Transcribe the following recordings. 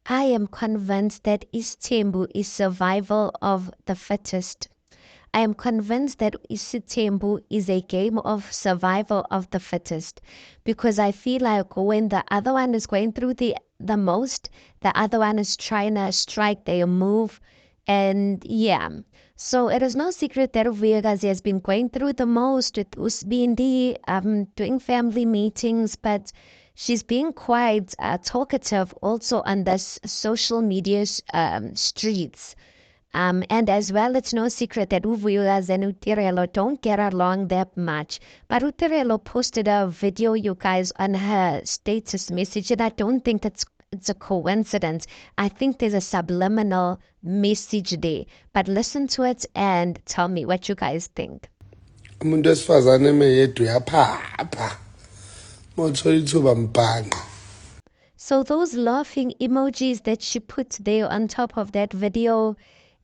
I am convinced that Istembu is survival of the fittest. I am convinced that Isitembu is a game of survival of the fittest because I feel like when the other one is going through the most, the other one is trying to strike their move. And yeah, so it is no secret that Vegas has been going through the most with Usbindi, doing family meetings, but she's being quite talkative also on this social media streets. And as well, it's no secret that Uvuyulas and Utirelo don't get along that much. But Utirelo posted a video, you guys, on her status message, and I don't think it's a coincidence. I think there's a subliminal message there. But listen to it and tell me what you guys think. Umuntu wesifazane emeyedwa uyaphapha mawuthola ithuba mbhanqa. So those laughing emojis that she put there on top of that video,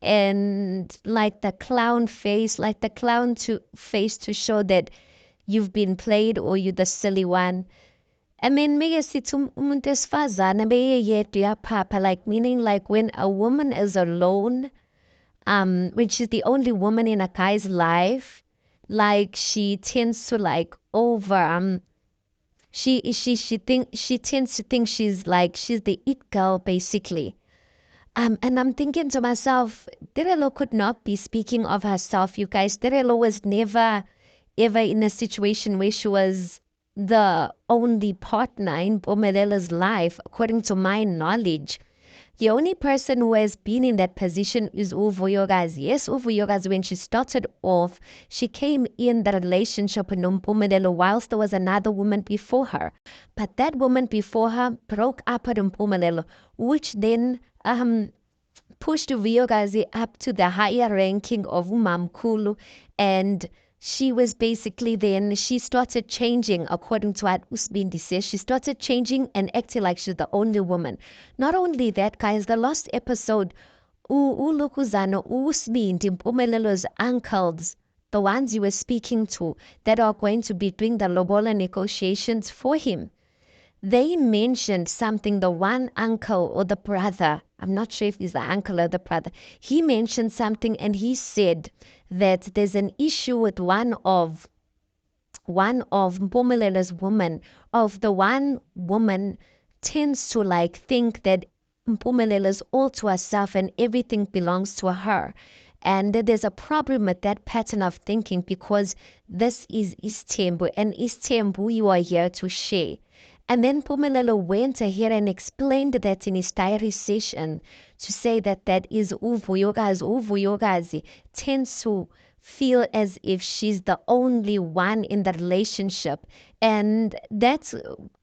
and like the clown face, like the clown to face to show that you've been played or you're the silly one. I mean, mega sithi umuntu esifazane beyeyedwa uyaphapha, like meaning like when a woman is alone, when she's the only woman in a guy's life, like she tends to like over she tends to think she's the it girl basically. And I'm thinking to myself, Derelo could not be speaking of herself, you guys. Derelo was never ever in a situation where she was the only partner in Bomelela's life, according to my knowledge. The only person who has been in that position is Uvuyogazi. Yes, Uvuyogazi, when she started off, she came in the relationship with Mpumelelo whilst there was another woman before her. But that woman before her broke up with Mpumelelo, which then pushed Uvuyogazi up to the higher ranking of Umamkulu, and she was basically then she started changing according to what Usbindi says. She started changing and acting like she's the only woman. Not only that, guys, the last episode, Ulukuzano, Usbindi, Mpumelolo's uncles, the ones you were speaking to, that are going to be doing the Lobola negotiations for him, they mentioned something, the one uncle or the brother, I'm not sure if he's the uncle or the brother, he mentioned something and he said that there's an issue with one of Mpumelela's women, of the one woman tends to like think that Mpumelela's all to herself and everything belongs to her. And there's a problem with that pattern of thinking because this is Istembu, and Istembu, you are here to share. And then Pumelelo went ahead and explained that in his diary session to say that that is Uvuyogazi tends to feel as if she's the only one in the relationship. And that's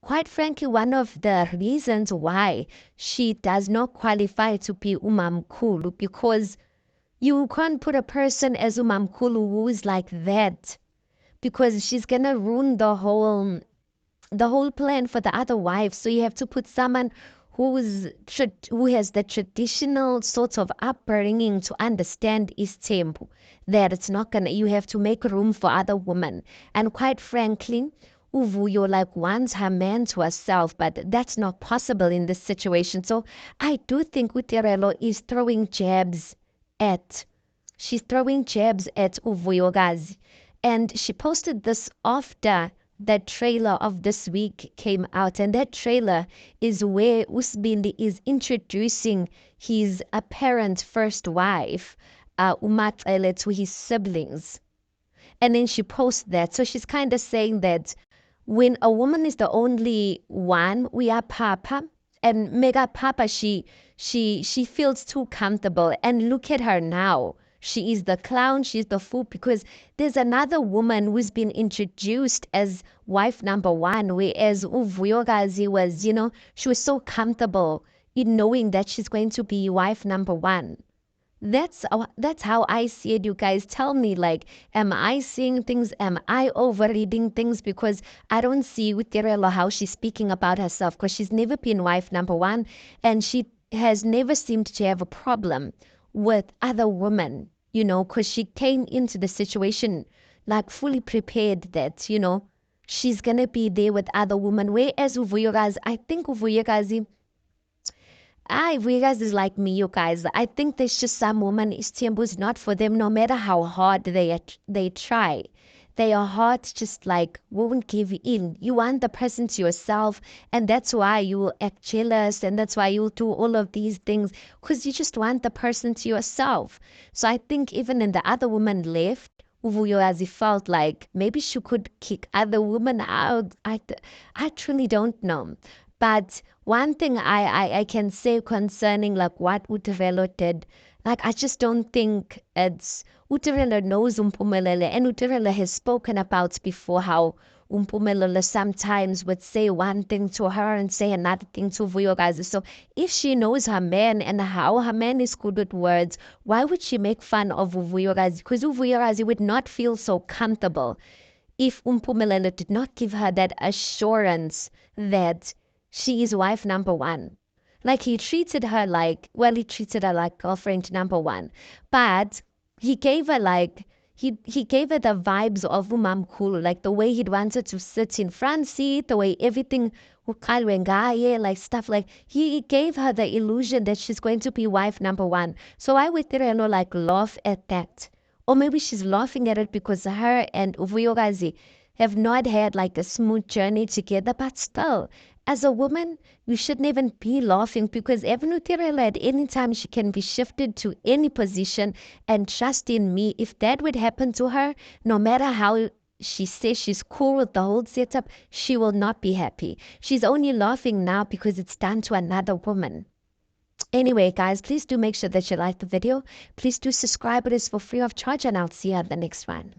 quite frankly one of the reasons why she does not qualify to be Umamkulu, because you can't put a person as Umamkulu who is like that, because she's gonna ruin the whole plan for the other wife. So you have to put someone who has the traditional sort of upbringing to understand Istembu, that it's not gonna, you have to make room for other women. And quite frankly, Uvuyo like wants her man to herself, but that's not possible in this situation. So I do think Uterelo is throwing jabs at she's throwing jabs at Uvuyogazi. And she posted this after the trailer of this week came out, and that trailer is where Usbindi is introducing his apparent first wife, Umatlele, to his siblings. And then she posts that. So she's kind of saying that when a woman is the only one, we are papa, and mega papa, she feels too comfortable. And look at her now. She is the clown, she's the fool, because there's another woman who's been introduced as wife number one, whereas Uvuyogazi was, she was so comfortable in knowing that she's going to be wife number one. That's how I see it. You guys tell me, like, am I seeing things? Am I overreading things? Because I don't see with Tirelo how she's speaking about herself, because she's never been wife number one, and she has never seemed to have a problem with other women, because she came into the situation like fully prepared that, she's gonna be there with other women. Whereas Uvuyogazi, I think Uvuyogazi Vegas is like me, you guys. I think there's just some women, Istanbul is not for them, no matter how hard they try. Their hearts just like won't give in. You want the person to yourself, and that's why you will act jealous, and that's why you'll do all of these things, because you just want the person to yourself. So I think even in the other woman left, as he felt like maybe she could kick other women out. I truly don't know. But one thing I can say concerning like what Utavelo did, like I just don't think it's Utavelo knows Umpumelele, and Utavelo has spoken about before how Umpumelele sometimes would say one thing to her and say another thing to Vuyokazi. So if she knows her man and how her man is good with words, why would she make fun of Vuyokazi? Because Vuyokazi would not feel so comfortable if Umpumelelo did not give her that assurance that she is wife number one. Like he treated her like, well, he treated her like girlfriend number one, but he gave her like, he gave her the vibes of Umamkulu, like the way he'd wanted to sit in front seat, the way everything like stuff like he gave her the illusion that she's going to be wife number one. So I would like laugh at that. Or maybe she's laughing at it because her and Uvuyogazi have not had like a smooth journey together, but still, as a woman, you shouldn't even be laughing because even Utirela at any time she can be shifted to any position. And trust in me, if that would happen to her, no matter how she says she's cool with the whole setup, she will not be happy. She's only laughing now because it's done to another woman. Anyway, guys, please do make sure that you like the video. Please do subscribe. It is for free of charge, and I'll see you at the next one.